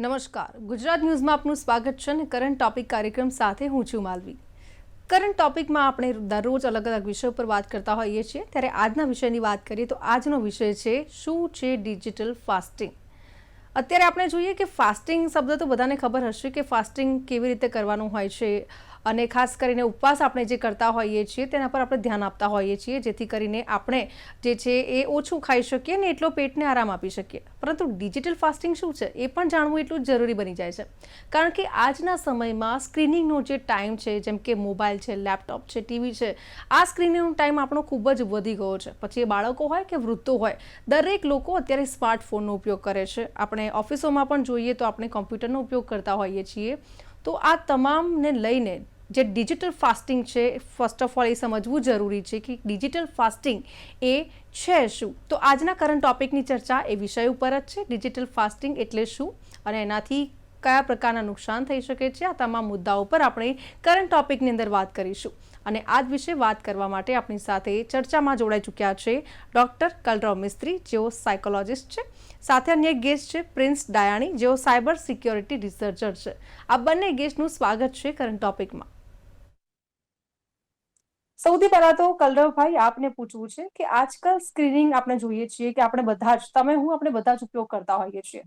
નમસ્કાર, ગુજરાત ન્યૂઝમાં આપનું સ્વાગત છે અને કરંટ ટોપિક કાર્યક્રમ સાથે હું છું માલવી. કરંટ ટોપિકમાં આપણે દરરોજ અલગ અલગ વિષય પર વાત કરતા હોઈએ છીએ, ત્યારે આજના વિષયની વાત કરીએ તો આજનો વિષય છે શું છે ડિજિટલ ફાસ્ટિંગ. અત્યારે આપણે જોઈએ કે ફાસ્ટિંગ શબ્દ તો બધાને ખબર હશે કે ફાસ્ટિંગ કેવી રીતે કરવાનું હોય છે, અને ખાસ કરીને ઉપવાસ આપણે જે કરતા હોઈએ છીએ તેના પર આપણે ધ્યાન આપતા હોઈએ છીએ, જેથી કરીને આપણે જે છે એ ઓછું ખાઈ શકીએ ને એટલો પેટને આરામ આપી શકીએ. પરંતુ ડિજિટલ ફાસ્ટિંગ શું છે એ પણ જાણવું એટલું જ જરૂરી બની જાય છે, કારણ કે આજના સમયમાં સ્ક્રીનિંગનો જે ટાઈમ છે, જેમ કે મોબાઈલ છે, લેપટોપ છે, ટીવી છે, આ સ્ક્રીનિંગનો ટાઈમ આપણો ખૂબ જ વધી ગયો છે. પછી એ બાળકો હોય કે વૃદ્ધો હોય, દરેક લોકો અત્યારે સ્માર્ટફોનનો ઉપયોગ કરે છે. આપણે ઓફિસોમાં પણ જોઈએ તો આપણે કોમ્પ્યુટરનો ઉપયોગ કરતા હોઈએ છીએ. તો આ તમામને લઈને જે ડિજિટલ ફાસ્ટિંગ છે, ફર્સ્ટ ઓફ ઓલ એ સમજવું જરૂરી છે કે ડિજિટલ ફાસ્ટિંગ એ છે શું. તો આજના કરંટ ટોપિકની ચર્ચા એ વિષય ઉપર જ છે, ડિજિટલ ફાસ્ટિંગ એટલે શું અને એનાથી કયા પ્રકારના નુકસાન થઈ શકે છે. આ તમામ મુદ્દાઓ પર આપણે કરંટ ટોપિકની અંદર વાત કરીશું. અને આ વિશે વાત કરવા માટે આપણી સાથે ચર્ચામાં જોડાઈ ચૂક્યા છે ડૉક્ટર કલરવ મિસ્ત્રી, જેઓ સાયકોલોજિસ્ટ છે. સાથે અન્ય ગેસ્ટ છે પ્રિન્સ ડાયાણી, જેઓ સાયબર સિક્યોરિટી રિસર્ચર છે. આ બંને ગેસ્ટનું સ્વાગત છે કરંટ ટોપિકમાં. સૌથી પહેલા તો કલરવભાઈ આપને પૂછવું છે કે આજકાલ સ્ક્રીનિંગ આપણે જોઈએ છીએ કે આપણે બધા જ, તમે હું, આપણે બધા જ ઉપયોગ કરતા હોઈએ છીએ.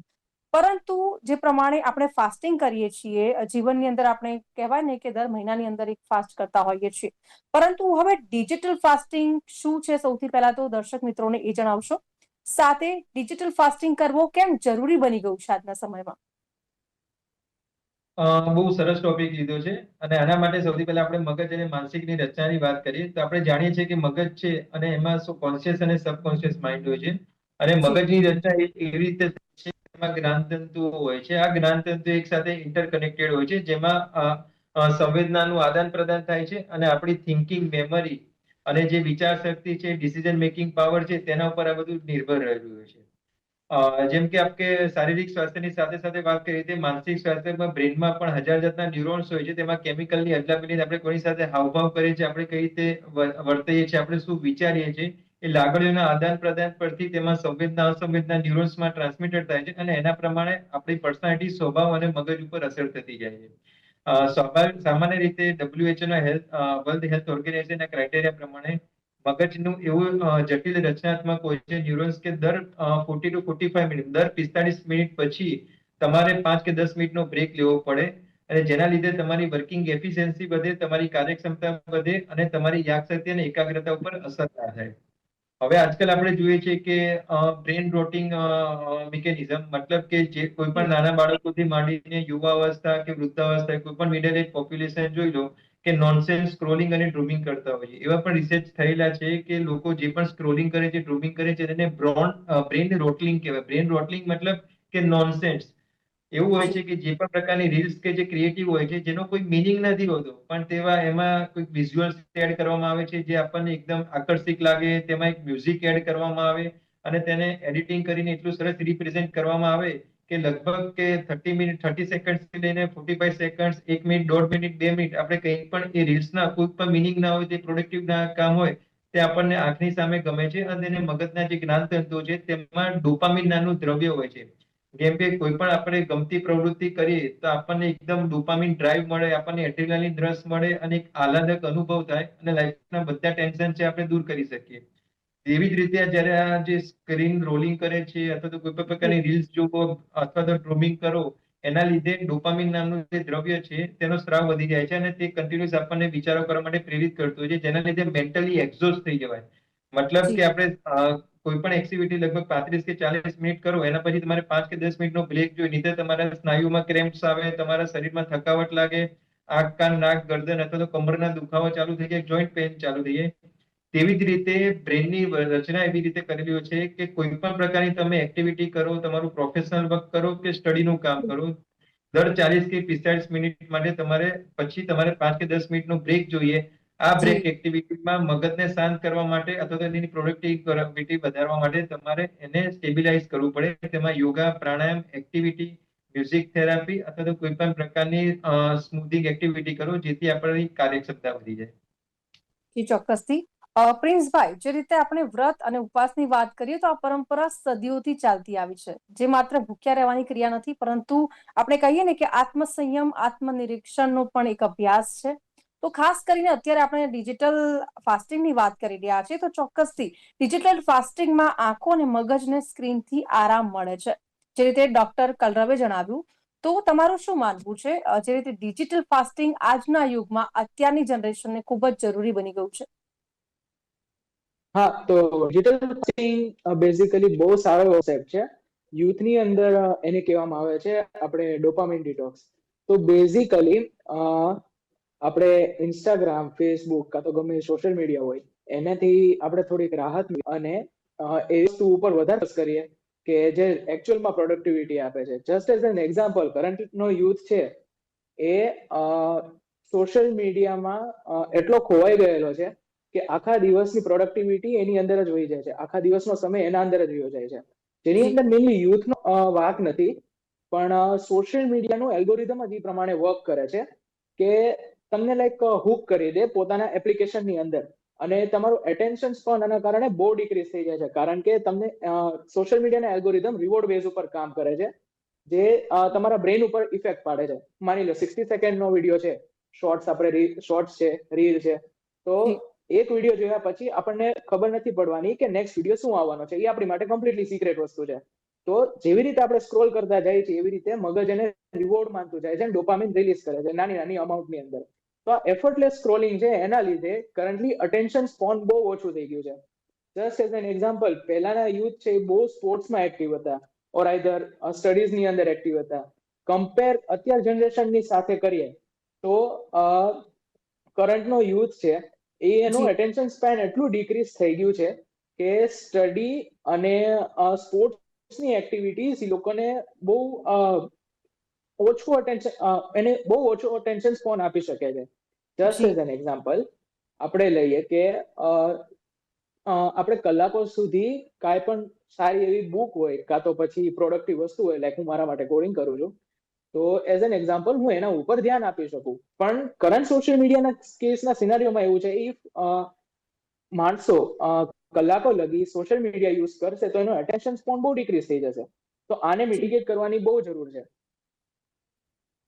પરંતુ જે પ્રમાણે આપણે ફાસ્ટિંગ કરીએ છીએ જીવનની અંદર, આપણે કહેવાય ને કે દર મહિનાની અંદર એક ફાસ્ટ કરતા હોઈએ છીએ. પરંતુ હવે ડિજિટલ ફાસ્ટિંગ શું છે, સૌથી પહેલા તો દર્શક મિત્રોને એ જણાવશો. સાથે ડિજિટલ ફાસ્ટિંગ કરવો કેમ જરૂરી બની ગયું છે આજના સમયમાં? બહુ સરસ ટોપિક લીધો છે અને આના માટે સૌથી પહેલા આપણે મગજ અને માનસિકની રચનાની વાત કરીએ તો આપણે જાણીએ છીએ કે મગજ છે અને એમાં શું કોન્શિયસ અને સબકોન્શિયસ માઇન્ડ હોય છે. અને જી. મગજની રચના એવી રીતે છે કે એમાં જ્ઞાનતંતુઓ હોય છે. આ જ્ઞાનતંતુ એક સાથે ઇન્ટરકનેક્ટેડ હોય છે, જેમાં સંવેદનાનું આદાન પ્રદાન થાય છે અને આપણી થિંકિંગ, મેમરી અને જે વિચાર શક્તિ છે, ડિસિઝન મેકિંગ પાવર છે, તેના ઉપર આ બધું નિર્ભર રહેલું હોય છે. જેમ કે આપણે શારીરિક સ્વાસ્થ્યની સાથે સાથે વાત કરીએ તો માનસિક સ્વાસ્થ્યમાં બ્રેનમાં પણ હજાર જાતના ન્યુરોન્સ હોય છે. તેમાં કેમિકલની અદલાબદલી આપણે કોની સાથે હાવભાવ કરીએ છીએ, આપણે કઈ રીતે વર્તીએ છીએ, આપણે શું વિચારીએ છીએ, એ લાગણીઓના આદાન પ્રદાન પરથી તેમાં સંવેદના અસંવેદના ન્યુરોન્સમાં ટ્રાન્સમિટેડ થાય છે અને એના પ્રમાણે આપણી પર્સનાલિટી, સ્વભાવ અને મગજ ઉપર અસર થતી જાય છે. સ્વાભાવિક સામાન્ય રીતે WHO ના વર્લ્ડ હેલ્થ ઓર્ગેનાઇઝેશનના ક્રાઇટેરિયા પ્રમાણે મગજનું એવું જટિલ રચનાત્મક હોય છે ન્યુરોન્સ કે દર 40 to 45 મિનિટ, દર 45 મિનિટ પછી તમારે 5 કે 10 મિનિટનો બ્રેક લેવો પડે. અને જેના લીધે તમારી વર્કિંગ એફિશિયન્સી વધે, તમારી કાર્યક્ષમતા વધે અને તમારી યાદશક્તિ અને એકાગ્રતા ઉપર અસર ના થાય. હવે આજકાલ આપણે જોઈએ છીએ કે બ્રેન રોટિંગ મિકેનિઝમ, મતલબ કે જે કોઈ પણ નાના બાળકોથી માંડીને યુવા અવસ્થા કે વૃદ્ધાવસ્થા, કોઈ પણ મિડલ એજ પોપ્યુલેશન જોઈ લો કે નોનસેન્સ સ્ક્રોલિંગ અને ડ્રૂમિંગ કરતા હોય છે. એવા પણ રિસર્ચ થયેલા છે કે લોકો જે પણ સ્ક્રોલિંગ કરે છે, ડ્રૂમિંગ કરે છે, તેને બ્રેન રોટલિંગ કહેવાય. બ્રેન રોટલિંગ મતલબ કે નોનસેન્સ એવું હોય છે કે જે પણ પ્રકારની રીલ્સ કે જે ક્રિએટિવ હોય છે, જેનો કોઈ મિનિંગ નથી હોતો, પણ તેવા એમાં કોઈ વિઝ્યુઅલ્સ એડ કરવામાં આવે છે જે આપણને એકદમ આકર્ષક લાગે, તેમાં એક મ્યુઝિક એડ કરવામાં આવે અને તેને એડિટિંગ કરીને એટલું સરસ રિપ્રેઝેન્ટ કરવામાં આવે કે લગભગ કે 30 મિનિટ, 30 સેકન્ડ થી લઈને 45 સેકન્ડ, 1 મિનિટ, 1.5 મિનિટ, 2 મિનિટ, આપણે કંઈ પણ એ રીલ્સના કોઈ પણ મિનિંગ ના હોય, તે પ્રોડક્ટિવ ના કામ હોય, તે આપણને આંખની સામે ગમે છે અને એને મગજના જે જ્ઞાનતંતુઓ છે તેમાં ડોપામિન નામનું દ્રવ્ય હોય છે. જેમ કે કોઈ પણ આપણે ગમતી પ્રવૃત્તિ કરીએ તો આપણને એકદમ ડોપામિન ડ્રાઈવ મળે, આપણને એડ્રેનાલિન રશ મળે અને એક આહલાદક અનુભવ થાય અને લાઈફના બધા ટેન્શન છે આપણે દૂર કરી શકીએ. એવી જ રીતે જયારે આ જે સ્ક્રીન રોલિંગ કરે છે અથવા તો કોઈ પણ પ્રકારની રીલ્સ જોવો અથવા તો ડ્રૂમિંગ કરો, એના લીધે ડોપામિન નામનું જે દ્રવ્ય છે તેનો સ્ત્રાવ વધી જાય છે અને તે કન્ટિન્યુઅસ આપણને વિચારો કરવા માટે પ્રેરિત કરતું હોય છે, જેના લીધે મેન્ટલી એક્ઝોસ્ટ થઈ જવાય. મતલબ જી. કે આપણે કોઈ પણ એક્ટિવિટી લગભગ 35 કે 40 મિનિટ કરો, એના પછી તમારે 5 કે 10 મિનિટનો બ્રેક જોઈએ, નહીં તો તમારા સ્નાયુમાં ક્રેમ્પ્સ આવે, તમારા શરીરમાં થકાવટ લાગે, આંખ, કાન, નાક, ગરદન અથવા તો કમરના દુખાવો ચાલુ થઈ જાય, જોઈન્ટ પેઇન ચાલુ થઈ જાય. તેવી જ રીતે બ્રેનની રચના એવી રીતે કરેલી હોય છે કે કોઈ પણ પ્રકારની તમે એક્ટિવિટી કરો, તમારું પ્રોફેશનલ વર્ક કરો કે સ્ટડીનું કામ કરો, દર 40 કે 45 મિનિટ માટે તમારે પછી તમારે 5 કે 10 મિનિટનો બ્રેક જોઈએ. આ બ્રેક જી. એક્ટિવિટીમાં મગજને શાંત કરવા માટે અથવા તો એની પ્રોડક્ટિવિટી વધારવા માટે તમારે એને સ્ટેબિલાઇઝ કરવું પડે. તેમાં યોગા, પ્રાણાયામ, એક્ટિવિટી, મ્યુઝિક થેરાપી અથવા તો કોઈ પણ પ્રકારની સ્મૂથિંગ એક્ટિવિટી કરો, જેથી આપણી કાર્યક્ષમતા વધી જાય. ચોક્કસથી. પ્રિન્સભાઈ, જે રીતે આપણે વ્રત અને ઉપવાસની વાત કરીએ તો આ પરંપરા સદીઓથી ચાલતી આવી છે, જે માત્ર ભૂખ્યા રહેવાની ક્રિયા નથી, પરંતુ આપણે કહીએ ને કે આત્મસંયમ, આત્મનિરીક્ષણનો પણ એક અભ્યાસ છે. તો ખાસ કરીને અત્યારે આપણે ડિજિટલ ફાસ્ટિંગની વાત કરી રહ્યા છીએ, તો ચોક્કસથી ડિજિટલ ફાસ્ટિંગમાં આંખો અને મગજને સ્ક્રીનથી આરામ મળે છે, જે રીતે ડોક્ટર કલરવે જણાવ્યું. તો તમારું શું માનવું છે, જે રીતે ડિજિટલ ફાસ્ટિંગ આજના યુગમાં અત્યારની જનરેશનને ખૂબ જ જરૂરી બની ગયું છે? હા, તો ડિજિટલ માર્કેટિંગ બેઝિકલી બહુ સારો કોન્સેપ્ટ છે. યુથની અંદર એને કહેવામાં આવે છે આપણે ડોપામિન ડિટોક્સ. તો બેઝિકલી આપણે ઇન્સ્ટાગ્રામ, ફેસબુક કાં તો ગમે સોશિયલ મીડિયા હોય એનાથી આપણે થોડીક રાહત અને એ વસ્તુ ઉપર વધારે ફોકસ કરીએ કે જે એકચ્યુઅલમાં પ્રોડક્ટિવિટી આપે છે. જસ્ટ એઝ એન એક્ઝામ્પલ, કરંટનો યુથ છે એ સોશિયલ મીડિયામાં એટલો ખોવાઈ ગયેલો છે કે આખા દિવસની પ્રોડક્ટિવિટી એની અંદર જ વહી જાય છે, આખા દિવસનો સમય એના અંદર જ વહી જાય છે, જેની અંદર મેઇનલી યુથનો વાંક નથી, પણ સોશિયલ મીડિયાનું એલ્ગોરિધમ જ એ પ્રમાણે વર્ક કરે છે કે તમને લાઈક હુક કરી દે પોતાના એપ્લિકેશનની અંદર, અને તમારું એટેન્શન સ્પેન આના કારણે બહુ ડિક્રીઝ થઈ જાય છે, કારણ કે તમને સોશિયલ મીડિયાના એલ્ગોરિધમ રિવોર્ડ બેઝ ઉપર કામ કરે છે, જે તમારા બ્રેન ઉપર ઇફેક્ટ પાડે છે. માની લો 60 સેકન્ડનો વિડીયો છે, શોર્ટ્સ છે, રીલ છે, તો એક વિડીયો જોયા પછી આપણને ખબર નથી પડવાની કે નેક્સ્ટ વિડીયો શું આવવાનો છે, એ આપણી માટે કમ્પ્લીટલી સિક્રેટ વસ્તુ છે. તો જેવી રીતે આપણે સ્ક્રોલ કરતા જાય છે એવી રીતે મગજ એને રિવોર્ડ માનતું જાય છે અને ડોપામિન રિલીઝ કરે છે નાની નાની અમાઉન્ટની અંદર. તો આ એફર્ટલેસ સ્ક્રોલિંગ છે એના લીધે કરન્ટલી અટેન્શન સ્પોન બહુ ઓછું થઈ ગયું છે. જસ્ટ એઝ એન એક્ઝામ્પલ, પહેલાના યુથ છે એ બહુ સ્પોર્ટ્સમાં એક્ટિવ હતા, ઓર આઈધર સ્ટડીઝની અંદર એક્ટિવ હતા. કમ્પેર અત્યાર જનરેશનની સાથે કરીએ તો કરંટનો યુથ છે એ એનું એટેન્શન સ્પેન એટલું ડિક્રીઝ થઈ ગયું છે કે સ્ટડી અને સ્પોર્ટ્સની એક્ટિવિટીઝ એ લોકોને બહુ ઓછો અટેન્શન સ્પેન આપી શકે છે. જસ્ટ એઝ એન એક્ઝામ્પલ આપણે લઈએ કે આપણે કલાકો સુધી કાંઈ પણ સારી એવી બુક હોય કાં તો પછી પ્રોડક્ટિવ વસ્તુ હોય, લાઈક હું મારા માટે કોડિંગ કરું છું, તો એઝ એન એક્ઝામ્પલ હું એના ઉપર ધ્યાન આપી શકું. પણ કરંટ સોશિયલ મીડિયાના કેસના સિનારીઓમાં એવું છે, ઇફ માણસો કલાકો લગી સોશિયલ મીડિયા યુઝ કરશે તો એનો એટેન્શન સ્પેન બહુ ડિક્રીઝ થઈ જશે. તો આને મિટિગેટ કરવાની બહુ જરૂર છે.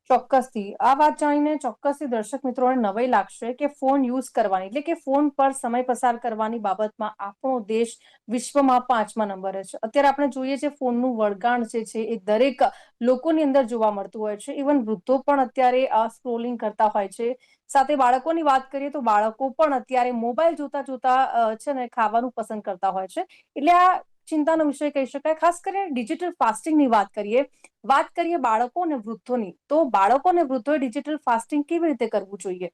ચોક્કસથી આ વાત જાણીને ચોક્કસથી દર્શક મિત્રોને નવાઈ લાગશે કે ફોન યુઝ કરવાની, એટલે કે ફોન પર સમય પસાર કરવાની બાબતમાં આપણો દેશ વિશ્વમાં 5મા નંબરે છે. અત્યારે આપણે જોઈએ છે ફોનનું વળગાણ જે છે એ દરેક લોકોની અંદર જોવા મળતું હોય છે. ઇવન વૃદ્ધો પણ અત્યારે સ્ક્રોલિંગ કરતા હોય છે. સાથે બાળકોની વાત કરીએ તો બાળકો પણ અત્યારે મોબાઈલ જોતા જોતા છે ને ખાવાનું પસંદ કરતા હોય છે. એટલે આ ચિંતાનો વિષય કહી શકાય. ખાસ કરીને ડિજિટલ ફાસ્ટિંગની વાત કરીએ બાળકો અને વૃદ્ધોની, તો બાળકો અને વૃદ્ધોએ ડિજિટલ ફાસ્ટિંગ કેવી રીતે કરવું જોઈએ,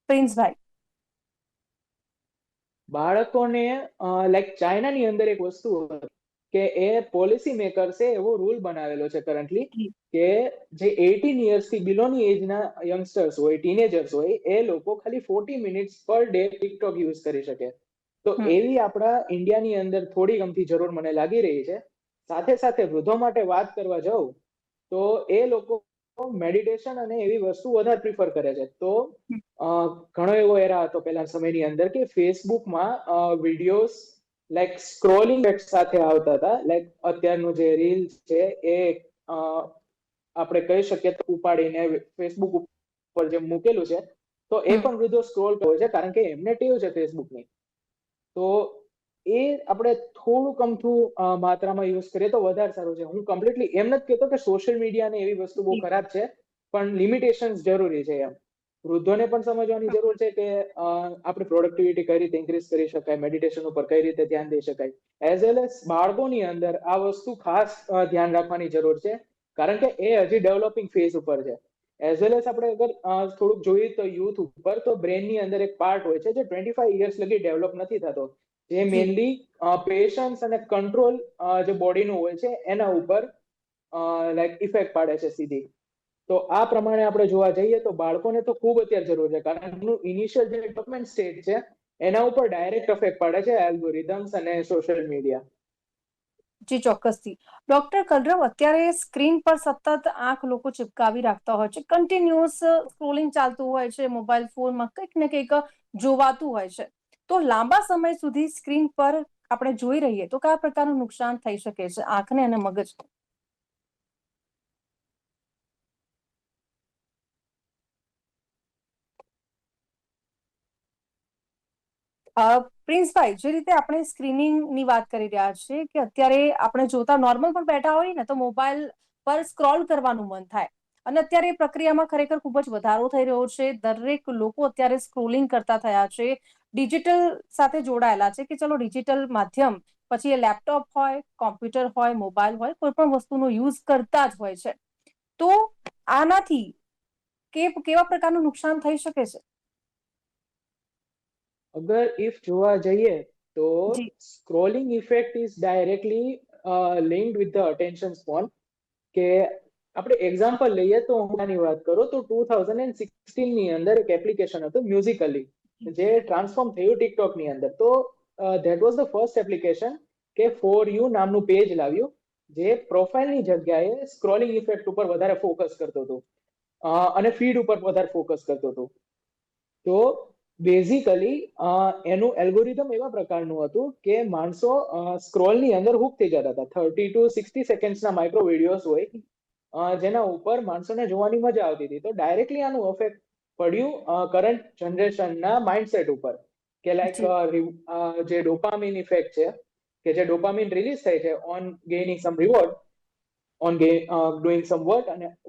પ્રિન્સભાઈ? બાળકોને લાઈક ચાઇનાની અંદર એક વસ્તુ કે એ પોલિસી મેકર્સે એવો રૂલ બનાવેલો છે કરન્ટલી કે જે 18 યર્સથી બિલોની એજના યંગસ્ટર્સ હોય, ટીનેજર્સ હોય, એ લોકો ખાલી 40 minutes per day TikTok use કરી શકે. તો એવી આપણા ઇન્ડિયાની અંદર થોડી ગમતી જરૂર મને લાગી રહી છે. સાથે સાથે વૃદ્ધો માટે વાત કરવા જાઉં તો એ લોકો મેડિટેશન અને એવી વસ્તુ વધારે પ્રિફર કરે છે. તો ઘણો એવો એરા હતો પહેલા સમયની અંદર કે ફેસબુકમાં વિડીયોઝ લાઈક સ્ક્રોલિંગ સાથે આવતા હતા, લાઈક અત્યારનું જે રીલ છે એ આપણે કહી શકીએ તો ઉપાડીને ફેસબુક ઉપર જે મૂકેલું છે તો એ પણ વૃદ્ધો સ્ક્રોલ કરે છે, કારણ કે એમને ટેવ છે ફેસબુકની. તો એ આપણે થોડું કમથું માત્રામાં યુઝ કરીએ તો વધારે સારું છે. હું કમ્પ્લીટલી એમ નથી કહેતો કે સોશિયલ મીડિયા ને એવી વસ્તુ બહુ ખરાબ છે, પણ લિમિટેશન્સ જરૂરી છે. એમ વૃદ્ધોને પણ સમજવાની જરૂર છે કે આપણે પ્રોડક્ટિવિટી કઈ રીતે ઇન્ક્રીઝ કરી શકાય, મેડિટેશન ઉપર કઈ રીતે ધ્યાન દઈ શકાય. એઝ વેલ એઝ બાળકોની અંદર આ વસ્તુ ખાસ ધ્યાન રાખવાની જરૂર છે, કારણ કે એ હજી ડેવલપિંગ ફેઝ ઉપર છે. એઝ વેલ એઝ આપણે અગર થોડુંક જોઈએ તો યુથ ઉપર તો બ્રેનની અંદર એક પાર્ટ હોય છે જે 25 યર્સ લગી ડેવલપ નથી થતો, જે મેઇનલી પેશન્સ અને કંટ્રોલ જે બોડીનું હોય છે એના ઉપર લાઈક ઇફેક્ટ પાડે છે સીધી. તો આ પ્રમાણે આપણે જોવા જઈએ તો બાળકોને તો ખૂબ અત્યારે જરૂર છે, કારણ કે એમનું ઇનિશિયલ જે ડેવલપમેન્ટ સ્ટેજ છે એના ઉપર ડાયરેક્ટ ઇફેક્ટ પડે છે એલ્ગોરિધમ્સ અને સોશિયલ મીડિયા. જી ચોક્કસથી. ડોક્ટર કલરવ, અત્યારે સ્ક્રીન પર સતત આંખ લોકો ચિપકાવી રાખતા હોય છે, કન્ટિન્યુઅસ સ્ક્રોલિંગ ચાલતું હોય છે મોબાઈલ ફોનમાં, કંઈક ને કંઈક જોવાતું હોય છે. તો લાંબા સમય સુધી સ્ક્રીન પર આપણે જોઈ રહીએ તો કયા પ્રકારનું નુકસાન થઈ શકે છે આંખને અને મગજને? પ્રિન્સભાઈ, જે રીતે આપણે સ્ક્રીનિંગની વાત કરી રહ્યા છીએ કે અત્યારે આપણે જોતા નોર્મલ પણ બેઠા હોય ને તો મોબાઈલ પર સ્ક્રોલ કરવાનું મન થાય, અને અત્યારે એ પ્રક્રિયામાં ખરેખર ખૂબ જ વધારો થઈ રહ્યો છે. દરેક લોકો અત્યારે સ્ક્રોલિંગ કરતા થયા છે, ડિજિટલ સાથે જોડાયેલા છે કે ચલો ડિજિટલ માધ્યમ, પછી એ લેપટોપ હોય, કોમ્પ્યુટર હોય, મોબાઈલ હોય, કોઈ પણ વસ્તુનો યુઝ કરતા જ હોય છે. તો આનાથી કેવા પ્રકારનું નુકસાન થઈ શકે છે? અગર ઇફ જોવા જઈએ તો જી. Scrolling effect is directly linked with the attention span. કે આપણે એક્ઝામ્પલ લઈએ તો હમણાંની વાત કરું તો 2016 ની અંદર એક એપ્લિકેશન હતું મ્યુઝિકલી, જે ટ્રાન્સફોર્મ થયું ટિકટોક ની અંદર. તો that was the first application કે ફોર યુ નામનું પેજ લાવ્યું, જે પ્રોફાઇલની જગ્યાએ સ્ક્રોલિંગ ઇફેક્ટ ઉપર વધારે ફોકસ કરતું હતું અને ફીડ ઉપર વધારે ફોકસ કરતું હતું. તો બેઝિકલી એનું એલ્ગોરિધમ એવા પ્રકારનું હતું કે માણસો સ્ક્રોલની અંદર હુક થઈ જતા હતા. 30 to 60 સેકન્ડ્સના માઇક્રો વિડીયોઝ હોય જેના ઉપર માણસોને જોવાની મજા આવતી હતી. તો ડાયરેક્ટલી આનું અફેક્ટ પડ્યું કરંટ જનરેશનના માઇન્ડસેટ ઉપર, કે લાઈક જી. જે ડોપામિન ઇફેક્ટ છે, કે જે ડોપામિન રિલીઝ થાય છે on gaining some reward, on doing some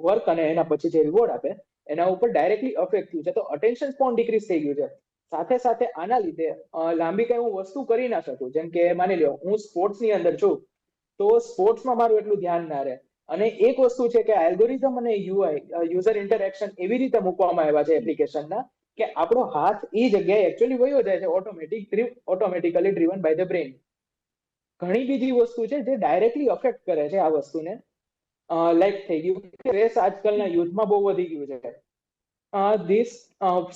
work અને એના પછી જે રિવોર્ડ આપે એના ઉપર ડાયરેક્ટલી અફેક્ટ થયું છે. તો અટેન્શન સ્પોન ડિક્રીઝ થઈ ગયું છે. સાથે સાથે આના લીધે લાંબી કઈ હું વસ્તુ કરી ના શકું. જેમ કે માની લો હું સ્પોર્ટ્સની અંદર છું, તો સ્પોર્ટ્સમાં મારું એટલું ધ્યાન ના રહે. અને એક વસ્તુ છે કે એલ્ગોરિધમ અને યુઆઈ, યુઝર ઇન્ટરેક્શન એવી રીતે મૂકવામાં આવ્યા છે એપ્લિકેશનના કે આપણો હાથ એ જગ્યાએ એકચ્યુઅલી વયો જાય છે automatically driven by the brain. ઘણી બીજી વસ્તુ છે જે ડાયરેક્ટલી અફેક્ટ કરે છે આ વસ્તુને. લાઈક થઈ ગયું સ્ટ્રેસ આજકાલના યુથમાં બહુ વધી ગયું છે. This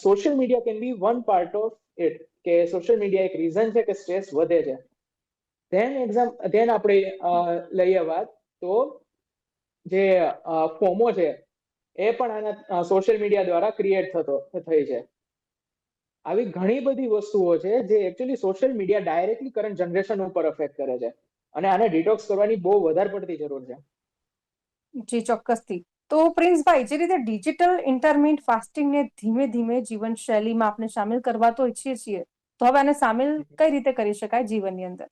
social media can be one part of it, કે સોશિયલ મીડિયા એક રીઝન છે કે સ્ટ્રેસ વધે છે. ધેન આપણે લઈએ વાત તો જે ફોમો છે એ પણ આના સોશિયલ મીડિયા દ્વારા ક્રિએટ થઈ છે. આવી ઘણી બધી વસ્તુઓ છે જે actually social media directly current generation ઉપર અફેક્ટ કરે છે, અને આને ડિટોક્સ કરવાની બહુ વધારે પડતી જરૂર છે. જી, ચોક્કસથી. તો પ્રિન્સભાઈ, જે રીતે ડિજિટલ ઇન્ટરમિટ ફાસ્ટિંગને ધીમે ધીમે જીવનશૈલીમાં આપણે સામેલ કરવા તો ઈચ્છીએ છીએ, તો હવે આને સામેલ કઈ રીતે કરી શકાય જીવનની અંદર?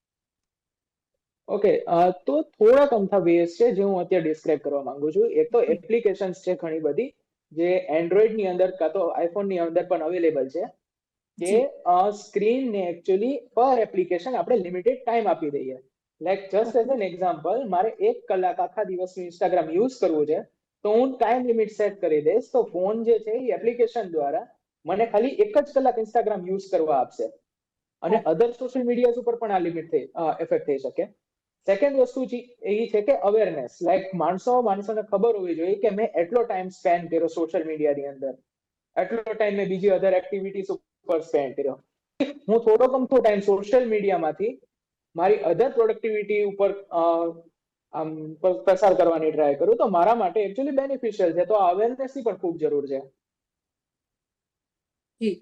ઓકે, તો થોડાક અમથા વેઝ છે જે હું અત્યારે ડિસ્ક્રાઇબ કરવા માંગુ છું. એક તો એપ્લિકેશન્સ છે ઘણી બધી, જે એન્ડ્રોઈડ ની અંદર કાં તો આઈફોન ની અંદર પણ અવેલેબલ છે, કે જી. સ્ક્રીનને એકચ્યુઅલી પર એપ્લિકેશન આપણે લિમિટેડ ટાઈમ આપી દઈએ. Like just as an example, મારે 1 કલાક આખા દિવસનું ઇન્સ્ટાગ્રામ યુઝ કરવું છે, તો હું ટાઈમ લિમિટ સેટ કરી દઈશ. તો ફોન જે છે એ એપ્લિકેશન દ્વારા મને ખાલી 1 જ કલાક ઇન્સ્ટાગ્રામ યુઝ કરવા આપશે. અને અધર સોશિયલ મીડિયા ઉપર પણ આ લિમિટ એફેક્ટ થઈ શકે. સેકન્ડ વસ્તુ એ છે કે અવેરનેસ, લાઈક માણસોને ખબર હોવી જોઈએ કે મેં એટલો ટાઈમ સ્પેન્ડ કર્યો સોશિયલ મીડિયાની અંદર, એટલો ટાઈમ મેં બીજી અધર એક્ટિવિટીઝ ઉપર સ્પેન્ડ કર્યો. હું થોડો ગમતો ટાઈમ સોશિયલ મીડિયામાંથી મારી અધર પ્રોડક્ટિવિટી ઉપર પસાર કરવાની ટ્રાય કરું, તો મારા માટે એકચ્યુઅલી બેનિફિશિયલ છે. તો અવેરનેસની પણ ખૂબ જરૂર છે. જી,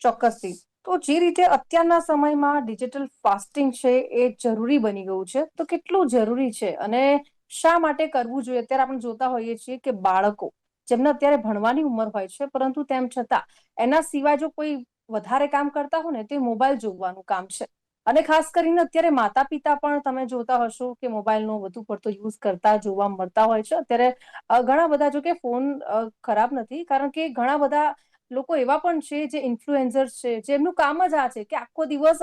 ચોક્કસથી. તો જે રીતે અત્યારના સમયમાં ડિજિટલ ફાસ્ટિંગ છે એ જરૂરી બની ગયું છે, તો કેટલું જરૂરી છે અને શા માટે કરવું જોઈએ? અત્યારે આપણે જોતા હોઈએ છીએ કે બાળકો, જેમને અત્યારે ભણવાની ઉંમર હોય છે, પરંતુ તેમ છતાં એના સિવાય જો કોઈ વધારે કામ કરતા હોય ને તો એ મોબાઈલ જોવાનું કામ છે. અને ખાસ કરીને અત્યારે માતા પિતા પણ તમે જોતા હશો કે મોબાઈલનો વધુ પડતો યુઝ કરતા જોવા મળતા હોય છે. અત્યારે ઘણા બધા, જો કે ફોન ખરાબ નથી, કારણ કે ઘણા બધા લોકો એવા પણ છે જે ઇન્ફ્લુએન્સર્સ છે, જેમનું કામ જ આ છે કે આખો દિવસ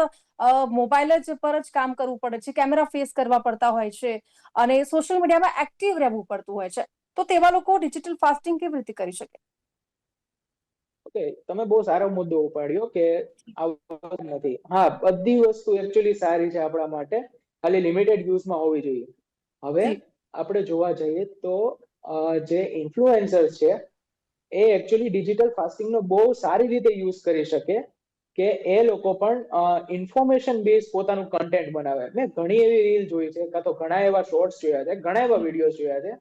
મોબાઈલ પર જ કામ કરવું પડે છે, કેમેરા ફેસ કરવા પડતા હોય છે અને સોશિયલ મીડિયામાં એક્ટિવ રહેવું પડતું હોય છે. તો તેવા લોકો ડિજિટલ ફાસ્ટિંગ કેવી રીતે કરી શકે? ઓકે, તમે બહુ સારો મુદ્દો ઉપાડ્યો કે આવું નથી. હા, બધી વસ્તુ એકચ્યુઅલી સારી છે આપણા માટે, ખાલી લિમિટેડ યુઝમાં હોવી જોઈએ. હવે જી. આપણે જોવા જઈએ તો જે ઇન્ફ્લુએન્સર્સ છે એ એકચ્યુઅલી ડિજિટલ ફાસ્ટિંગનો બહુ સારી રીતે યુઝ કરી શકે, કે એ લોકો પણ ઇન્ફોર્મેશન બેઝ પોતાનું કન્ટેન્ટ બનાવે. મેં ઘણી એવી રીલ જોઈ છે, કાં તો ઘણા એવા શોર્ટ્સ જોયા છે, ઘણા એવા વિડીયોઝ જોયા છે,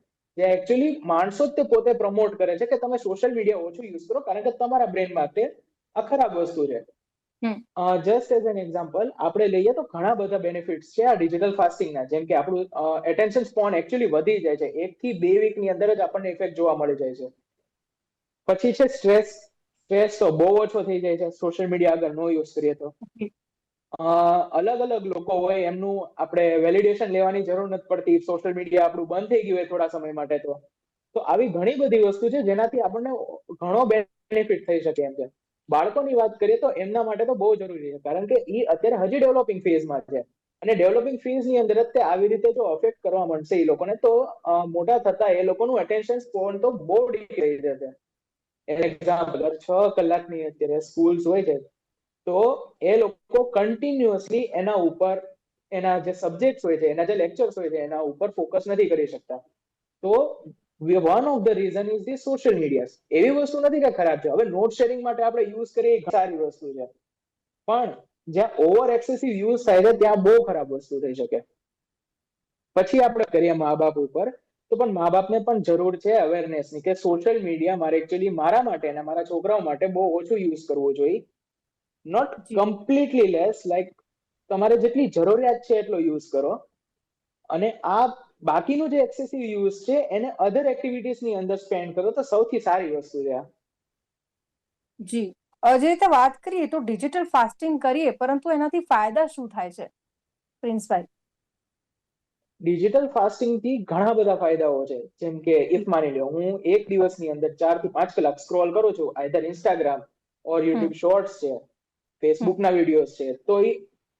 જે એકચ્યુઅલી માણસો જ તે પોતે પ્રમોટ કરે છે કે તમે સોશિયલ મીડિયા ઓછું યુઝ કરો, કારણ કે તમારા બ્રેન માટે આ ખરાબ વસ્તુ છે. હમ. જસ્ટ એઝ એન એક્ઝામ્પલ આપણે લઈએ તો ઘણા બધા બેનિફિટ્સ છે આ ડિજિટલ ફાસ્ટિંગના. જેમ કે આપણું એટેન્શન સ્પોન એકચ્યુઅલી વધી જાય છે. 1 થી 2 વીકની અંદર જ આપણને ઇફેક્ટ જોવા મળી જાય છે. પછી છે સ્ટ્રેસ તો બહુ ઓછો થઈ જાય છે સોશિયલ મીડિયા અગર નો યુઝ કરીએ તો. અલગ અલગ લોકો હોય એમનું આપણે વેલિડેશન લેવાની જરૂર નથી પડતી. સોશિયલ મીડિયા આપણું બંધ થઈ ગયું હોય થોડા સમય માટે તો આવી ઘણી બધી વસ્તુ છે જેનાથી આપણને ઘણો બેનિફિટ થઈ શકે એમ છે. બાળકોની વાત કરીએ તો એમના માટે તો બહુ જરૂરી છે, કારણ કે એ અત્યારે હજી ડેવલપિંગ ફેઝમાં છે અને ડેવલપિંગ ફેઝની અંદર જ તે આવી રીતે જો અફેક્ટ કરવા મળશે એ લોકોને તો મોટા થતા એ લોકોનું એટેન્શન સ્પોન તો બહુ ડીક્રીઝ થઈ જશે. એક્ઝામ્પલ 6 કલાકની અત્યારે સ્કૂલ્સ હોય છે તો એ લોકો કન્ટિન્યુઅસલી એના ઉપર એના જે સબ્જેક્ટ્સ હોય છે, એના જે લેક્ચર્સ હોય છે એના ઉપર ફોકસ નથી કરી શકતા. તો one of the reason is the social media. એવી વસ્તુ નથી કે ખરાબ છે. હવે નોટ શેરિંગ માટે આપણે યુઝ કરીએ એ સારી વસ્તુ છે, પણ જ્યાં ઓવર એક્સેસિવ યુઝ થાય છે ત્યાં બહુ ખરાબ વસ્તુ થઈ શકે. પછી આપણે કરીએ મા બાપ ઉપર, તો પણ મા બાપને પણ જરૂર છે અવેરનેસની કે સોશિયલ મીડિયા મારે એકચ્યુઅલી મારા માટે અને મારા છોકરાઓ માટે બહુ ઓછું યુઝ કરવું જોઈએ. નોટ કમ્પ્લીટલી લેસ, લાઈક તમારે જેટલી જરૂરિયાત છે એટલો યુઝ કરો, અને આ બાકીનું જે એક્સેસિવ યુઝ છે એને અધર એક્ટિવિટીઝની અંદર સ્પેન્ડ કરો તો સૌથી સારી વસ્તુ છે આ. જી, જે રીતે વાત કરીએ તો ડિજિટલ ફાસ્ટિંગ કરીએ પરંતુ એનાથી ફાયદા શું થાય છે પ્રિન્સભાઈ? ડિજિટલ ફાસ્ટિંગ થી ઘણા બધા ફાયદાઓ છે. જેમ કે ઇફ માની લો હું એક દિવસની અંદર 4 થી 5 કલાક સ્ક્રોલ કરું છું, આઈધર ઇન્સ્ટાગ્રામ ઓર યુટ્યુબ શોર્ટ્સ છે, ફેસબુક ના વિડીયોઝ છે, તો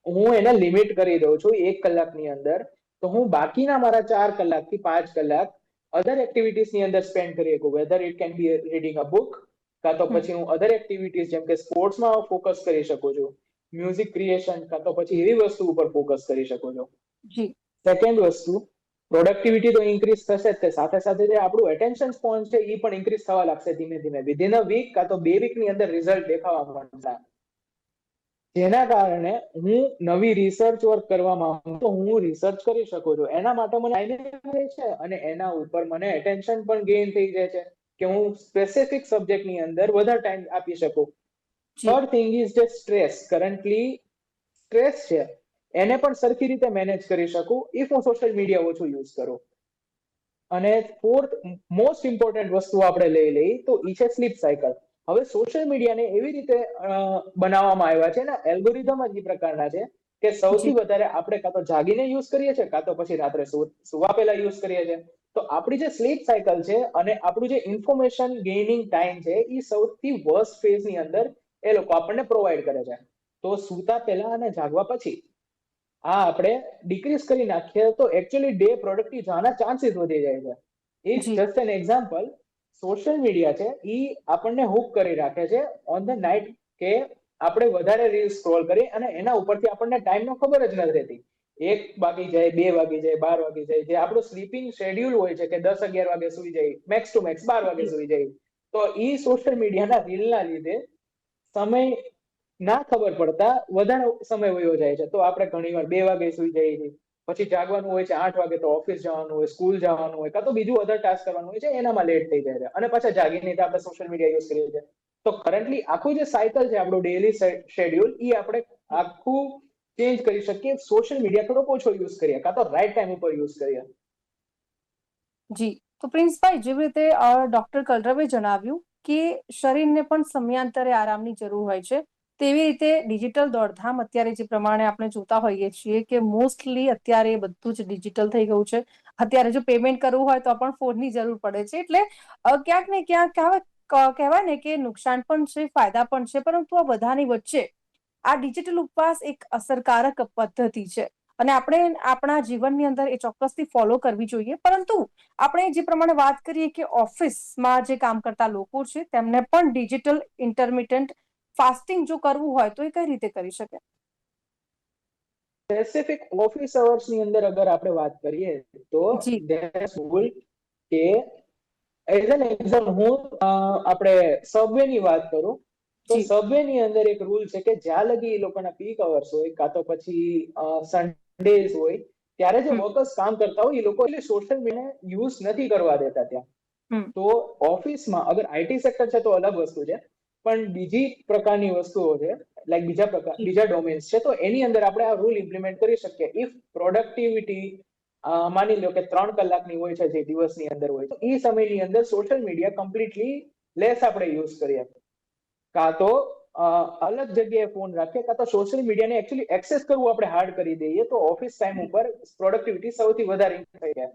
હું એને લિમિટ કરી દઉં છું 1 કલાકની અંદર. તો હું બાકીના મારા 4 કલાક થી 5 કલાક અધર એક્ટિવિટીઝની અંદર સ્પેન્ડ કરી શકું. Weather it can be reading a book, કાં તો પછી હું અધર એક્ટિવિટીઝ જેમ કે સ્પોર્ટ્સમાં ફોકસ કરી શકું છું, મ્યુઝિક ક્રિએશન, કાં તો પછી એવી વસ્તુ ઉપર ફોકસ કરી શકું છું. જી. સેકન્ડ વસ્તુ, પ્રોડક્ટિવિટી તો ઇન્ક્રીઝ થશે જ, તે સાથે સાથે જે આપણું એટેન્શન સ્પોન છે એ પણ ઇન્ક્રીઝ થવા લાગશે ધીમે ધીમે. વિધિન અ વીક કાં તો 2 વીકની અંદર રિઝલ્ટ દેખાવા મળશે. જેના કારણે હું નવી રિસર્ચ વર્ક કરવા માંગુ તો હું રિસર્ચ કરી શકું છું. એના માટે મને આઈડિયા છે અને એના ઉપર મને એટેન્શન પણ ગેઇન થઈ જાય છે કે હું સ્પેસિફિક સબ્જેક્ટની અંદર વધારે ટાઈમ આપી શકું. થર્ડ થિંગ ઇઝ જે સ્ટ્રેસ, કરન્ટલી સ્ટ્રેસ છે એને પણ સરખી રીતે મેનેજ કરી શકું ઇફ હું સોશિયલ મીડિયા ઓછું યુઝ કરું. અને ફોર્થ મોસ્ટ ઇમ્પોર્ટન્ટ વસ્તુ આપણે લઈ તો ઈ છે સ્લીપ સાયકલ. હવે સોશિયલ મીડિયાને એવી રીતે બનાવવામાં આવ્યા છે ને, એલ્ગોરિધમ જ એ પ્રકારના છે કે સૌથી વધારે આપણે કાં તો જાગીને યુઝ કરીએ છીએ કાં તો પછી રાત્રે સુવા પહેલા યુઝ કરીએ છીએ. તો આપણી જે સ્લીપ સાયકલ છે અને આપણું જે ઇન્ફોર્મેશન ગેઇનિંગ ટાઈમ છે એ સૌથી વર્સ્ટ ફેઝની અંદર એ લોકો આપણને પ્રોવાઈડ કરે છે. તો સૂતા પહેલા અને જાગવા પછી આ આપણે ડિક્રીઝ કરી નાખીએ તો એકચ્યુઅલી ડે પ્રોડક્ટિવ જવાના ચાન્સીસ વધી જાય છે. It's just an example. Social media છે એ આપણને હુક કરી રાખે છે ઓન ધ નાઇટ, કે આપણે વધારે રીલ સ્ક્રોલ કરી અને એના ઉપરથી આપણને ટાઈમનો ખબર જ નથી રહેતી. 1 વાગી જાય, 2 વાગી જાય, 12 વાગી જાય. જે આપણું સ્લીપિંગ શેડ્યુલ હોય છે કે 10-11 વાગે સુઈ જાય, મેક્સ ટુ મેક્સ 12 વાગે સુઈ જાય, તો ઈ સોશિયલ મીડિયાના રીલના લીધે સમય ના ખબર પડતા વધારે સમય વયો જાય છે. તો આપણે ઘણીવાર 2 વાગે સુઈ જઈએ છીએ, પછી જાગવાનું હોય છે 8 વાગે, તો ઓફિસ જવાનું હોય, સ્કૂલ જવાનું હોય, કાં તો બીજું અધર ટાસ્ક કરવાનું હોય છે, એનામાં લેટ થઈ જાય છે અને પાછા જાગીને તો આપણે સોશિયલ મીડિયા યુઝ કરીએ છીએ. તો કરન્ટલી આખું જે સાયકલ છે આપણું ડેઈલી શેડ્યુલ એ આપણે આખું ચેન્જ કરી શકીએ. સોશિયલ મીડિયા થોડોક ઓછો યુઝ કરીએ કાં તો રાઈટ ટાઈમ ઉપર યુઝ કરીએ. જી, તો પ્રિન્સભાઈ, જેવી રીતે ડોક્ટર કલરવે જણાવ્યું કે શરીરને પણ સમયાંતરે આરામની જરૂર હોય છે, તેવી રીતે ડિજિટલ દોડધામ અત્યારે જે પ્રમાણે આપણે જોતા હોઈએ છીએ કે મોસ્ટલી અત્યારે બધું જ ડિજિટલ થઈ ગયું છે. અત્યારે જો પેમેન્ટ કરવું હોય તો પણ ફોનની જરૂર પડે છે. એટલે ક્યાંક ને ક્યાંક કહેવાય ને કે નુકસાન પણ છે, ફાયદા પણ છે, પરંતુ આ બધાની વચ્ચે આ ડિજિટલ ઉપવાસ એક અસરકારક પદ્ધતિ છે અને આપણે આપણા જીવનની અંદર એ ચોક્કસથી ફોલો કરવી જોઈએ. પરંતુ આપણે જે પ્રમાણે વાત કરીએ કે ઓફિસમાં જે કામ કરતા લોકો છે તેમને પણ ડિજિટલ ઇન્ટરમિટન્ટ ફાસ્ટિંગ જો કરવું હોય તો એ કઈ રીતે કરી શકે? સ્પેસિફિક ઓફિસ અવર્સની અંદર અગર આપણે વાત કરીએ તો જી. કે એઝ એન એક્ઝામ્પલ હું આપણે સબવે ની વાત કરું તો જી. સબવે ની અંદર એક રૂલ છે કે જ્યાં લગી એ લોકોના પીક અવર્સ હોય કાં તો પછી સન્ડેઝ હોય ત્યારે જે હમ. વર્કર્સ કામ કરતા હોય એ લોકો એટલે સોશિયલ મીડિયા યુઝ નથી કરવા દેતા ત્યાં. હમ. તો ઓફિસમાં અગર આઈટી સેક્ટર છે તો અલગ વસ્તુ છે, પણ બીજી પ્રકારની વસ્તુઓ છે, લાઈક બીજા ડોમેન્સ છે, તો એની અંદર આપણે આ રૂલ ઇમ્પ્લિમેન્ટ કરી શકીએ. ઇફ પ્રોડક્ટિવિટી માની લો કે 3 કલાકની હોય છે જે દિવસની અંદર હોય, તો એ સમયની અંદર સોશિયલ મીડિયા કમ્પ્લીટલી લેસ આપણે યુઝ કરીએ, કાં તો અલગ જગ્યાએ ફોન રાખીએ, કાં તો સોશિયલ મીડિયાને એકચ્યુઅલી એક્સેસ કરવું આપણે હાર્ડ કરી દઈએ, તો ઓફિસ ટાઈમ ઉપર પ્રોડક્ટિવિટી સૌથી વધારે થઈ જાય.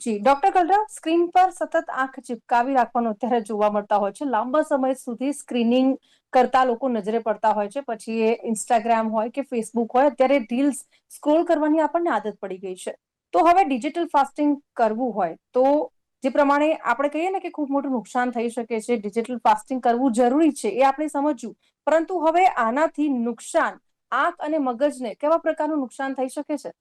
જી ડોક્ટર કલરવ, સ્ક્રીન પર સતત આંખ ચિપકાવી રાખવાનું અત્યારે જોવા મળતા હોય છે. લાંબા સમય સુધી સ્ક્રીનિંગ કરતા લોકો નજરે પડતા હોય છે. પછી એ ઇન્સ્ટાગ્રામ હોય કે ફેસબુક હોય, અત્યારે રીલ્સ સ્ક્રોલ કરવાની આપણને આદત પડી ગઈ છે. તો હવે ડિજિટલ ફાસ્ટિંગ કરવું હોય તો જે પ્રમાણે આપણે કહીએ ને કે ખૂબ મોટું નુકસાન થઈ શકે છે, ડિજિટલ ફાસ્ટિંગ કરવું જરૂરી છે એ આપણે સમજ્યું, પરંતુ હવે આનાથી નુકસાન આંખ અને મગજને કેવા પ્રકારનું નુકસાન થઈ શકે છે?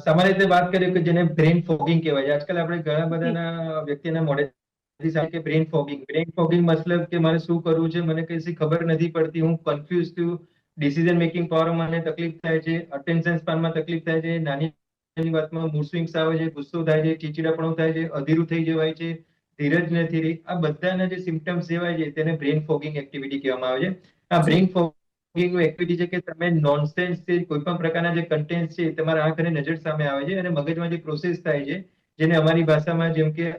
સામાન્ય રીતે વાત કરીએ કે જેને બ્રેન ફોગિંગ કહેવાય છે. આજકાલ આપણે ઘણા બધાના વ્યક્તિના મોઢેથી સાંભળીએ કે બ્રેન ફોગિંગ. બ્રેન ફોગિંગ મતલબ કે મારે શું કરવું છે, મને કશી ખબર નથી પડતી, હું કન્ફ્યુઝ છું, ડિસિઝન મેકિંગ પાવરમાં મને તકલીફ થાય છે, અટેન્શન સ્પાનમાં તકલીફ થાય છે, નાની નાની વાતમાં મૂડ સ્વિંગ્સ આવે છે, ગુસ્સો થાય છે, ચીડચીડાપણું થાય છે, અધીરું થઈ જવાય છે, ધીરજ નથી રહી. આ બધાના જે સિમ્પટમ્સ કહેવાય છે તેને બ્રેન ફોગિંગ એક્ટિવિટી કહેવામાં આવે છે. આ બ્રેન ફોગિંગ એક્ટિવિટી છે કે તમે નોનસેન્સ કોઈ પણ પ્રકારના જે કન્ટેન્ટ છે તમારા આંખ અને નજર સામે આવે છે, અને મગજમાં જે પ્રોસેસ થાય છે, જેને અમારી ભાષામાં જેમ કે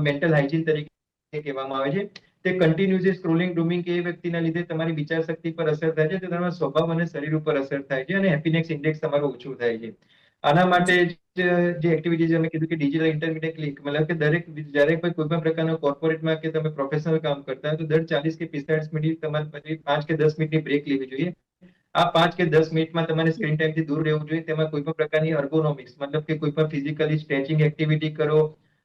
મેન્ટલ હાઇજીન તરીકે કહેવામાં આવે છે, તે કન્ટિન્યુઅસલી સ્ક્રોલિંગ ડૂમિંગ કે એ વ્યક્તિના લીધે તમારી વિચાર શક્તિ પર અસર થાય છે, તો તમારા સ્વભાવ અને શરીર ઉપર અસર થાય છે, અને હેપીનેસ ઇન્ડેક્સ તમારું ઓછું થાય છે. આના માટે જે એક્ટિવિટીઝ અમે કીધું કે ડિજિટલ ઇન્ટરમીડિયેટ ક્લિક, મતલબ કે જ્યારે કોઈ પણ પ્રકારના કોર્પોરેટમાં કે તમે પ્રોફેશનલ કામ કરતા હોય તો દર 40 કે 45 મિનિટ તમારે પછી 5 કે 10 મિનિટની બ્રેક લેવી જોઈએ. આ 5 કે 10 મિનિટમાં તમારે સ્ક્રીન ટાઈમથી દૂર રહેવું જોઈએ. તેમાં કોઈ પણ પ્રકારની અર્ગોનોમિક્સ, મતલબ કે કોઈ પણ ફિઝિકલી સ્ટ્રેચિંગ એક્ટિવિટી કરો,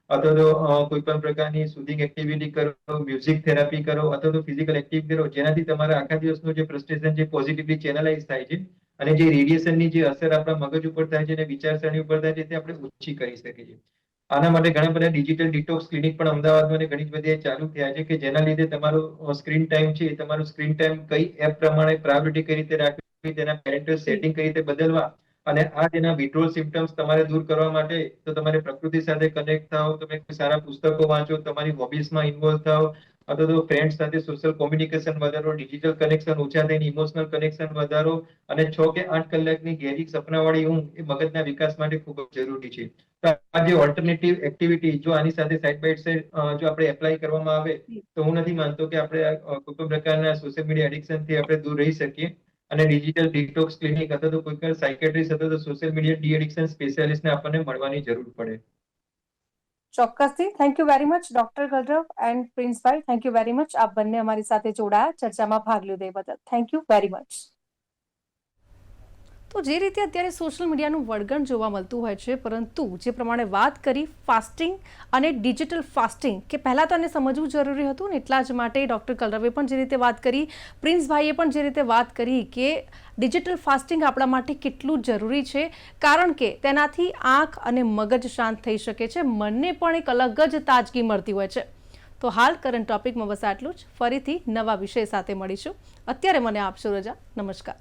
અથવા તો કોઈ પણ પ્રકારની સુધિંગ એક્ટિવિટી કરો, મ્યુઝિક થેરાપી કરો, અથવા તો ફિઝિકલ એક્ટિવિટી કરો, જેનાથી તમારા આખા દિવસનું જે ફ્રસ્ટ્રેશન છે પોઝિટિવલી ચેનલાઇઝ થાય છે, અને જે રેડિયેશનની જે અસર આપણા મગજ ઉપર થાય છે અને વિચારસરણી ઉપર થાય છે તે આપણે ઓછી કરી શકીએ છીએ. આના માટે ઘણા બધા ડિજિટલ ડિટોક્સ ક્લિનિક પણ અમદાવાદમાં અને ઘણી બધી ચાલુ થયા છે, કે જેના લીધે તમારો સ્ક્રીન ટાઈમ છે, તમારું સ્ક્રીન ટાઈમ કઈ એપ પ્રમાણે પ્રાયોરિટી કઈ રીતે રાખવી, તેના પેરેન્ટલ સેટિંગ કઈ રીતે બદલવા, અને આ જેના વિડ્રોલ સિમ્પટમ્સ તમારે દૂર કરવા માટે તો તમારે પ્રકૃતિ સાથે કનેક્ટ થાઓ, તમે સારા પુસ્તકો વાંચો, તમારી હોબીઝમાં ઇન્વોલ્વ થાઓ, અથવા તો ફ્રેન્ડ સાથે સોશિયલ કોમ્યુનિકેશન વધારો, ડિજિટલ કનેક્શન ઓછા થઈને ઇમોશનલ કનેક્શન વધારો, અને 6 કે 8 કલાકની ગહેરી સપનાવાળી ઊંઘ એ મગજના વિકાસ માટે ખૂબ જ જરૂરી છે. તો આ જે ઓલ્ટરનેટિવ એક્ટિવિટી જો આની સાથે સાઇડ બાય સાઇડ જો આપણે એપ્લાય કરવામાં આવે, તો હું નથી માનતો કે આપણે કોઈ પણ પ્રકારના સોશિયલ મીડિયા એડિક્શનથી આપણે દૂર રહી શકીએ. અને ડિજિટલ ડિટોક્સ ક્લિનિક અથવા તો કોઈ પણ સાયકેટ્રિસ્ટ અથવા તો સોશિયલ મીડિયા ડી એડિક્શન સ્પેશિયાલિસ્ટને આપણને મળવાની જરૂર પડે. ચોક્કસથી. Thank you very much doctor Kalrav and પ્રિન્સભાઈ. Thank you very much. આપ બંને અમારી સાથે જોડાયા, ચર્ચામાં ભાગ લીધો એ બદલ થેન્ક યુ વેરી મચ. તો જે રીતે અત્યારે સોશિયલ મીડિયાનું વળગણ જોવા મળતું હોય છે, પરંતુ જે પ્રમાણે વાત કરી ફાસ્ટિંગ અને ડિજિટલ ફાસ્ટિંગ, કે પહેલાં તો એને સમજવું જરૂરી હતું ને એટલા જ માટે ડૉક્ટર કલરવે પણ જે રીતે વાત કરી, પ્રિન્સભાઈએ પણ જે રીતે વાત કરી કે ડિજિટલ ફાસ્ટિંગ આપણા માટે કેટલું જરૂરી છે, કારણ કે તેનાથી આંખ અને મગજ શાંત થઈ શકે છે, મનને પણ એક અલગ જ તાજગી મળતી હોય છે. તો હાલ કરંટ ટોપિકમાં બસ આટલું જ. ફરીથી નવા વિષય સાથે મળીશું. અત્યારે મને આપશો રજા. નમસ્કાર.